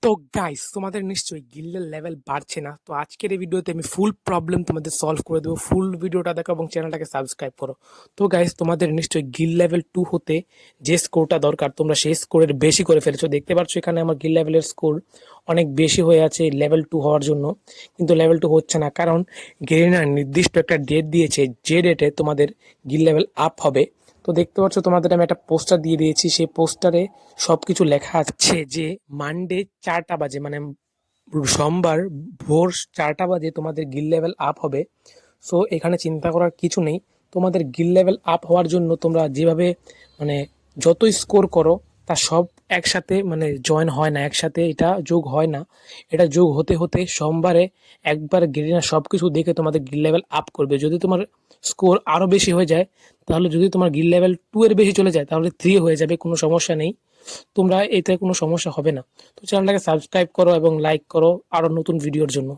তো গাইস, তোমাদের নিশ্চয়ই গিল্ডের লেভেল বাড়ছে না। তো আজকের এই ভিডিওতে আমি ফুল প্রবলেম তোমাদের সলভ করে দেবো। ফুল ভিডিওটা দেখো এবং চ্যানেলটাকে সাবস্ক্রাইব করো। তো গাইস, তোমাদের নিশ্চয়ই গিল্ড লেভেল 2 হতে যে স্কোরটা দরকার তোমরা সেই স্কোরের বেশি করে ফেলেছো। দেখতে পাচ্ছ এখানে আমার গিল্ড লেভেলের স্কোর অনেক বেশি হয়ে আছে লেভেল 2 হওয়ার জন্য, কিন্তু লেভেল 2 হচ্ছে না, কারণ গেরিনার নির্দিষ্ট একটা ডেট দিয়েছে যে ডেটে তোমাদের গিল্ড লেভেল আপ হবে। তো দেখতে পাচ্ছ তোমাদের আমি একটা পোস্টার দিয়ে দিয়েছি, সেই পোস্টারে সবকিছু লেখা আছে যে মানডে 4টা বাজে, মানে সোমবার ভোর 4টা বাজে তোমাদের গিল লেভেল আপ হবে। সো এখানে চিন্তা করার কিছু নেই। তোমাদের গিল লেভেল আপ হওয়ার জন্য তোমরা যেভাবে মানে যতই স্কোর করো তা সব একসাথে মানে জয়েন হয় না, একসাথে এটা যোগ হয় না। এটা যোগ হতে হতে সোমবারে একবার গেরিনা সব কিছু দেখে তোমাদের গিল লেভেল আপ করবে। যদি তোমার স্কোর আরও বেশি হয়ে যায়, তাহলে যদি তোমার গিল লেভেল 2 এর বেশি চলে যায় তাহলে 3 হয়ে যাবে, কোনো সমস্যা নেই। তোমরা এতে কোনো সমস্যা হবে না। তো চ্যানেলটাকে সাবস্ক্রাইব করো এবং লাইক করো আরও নতুন ভিডিওর জন্য।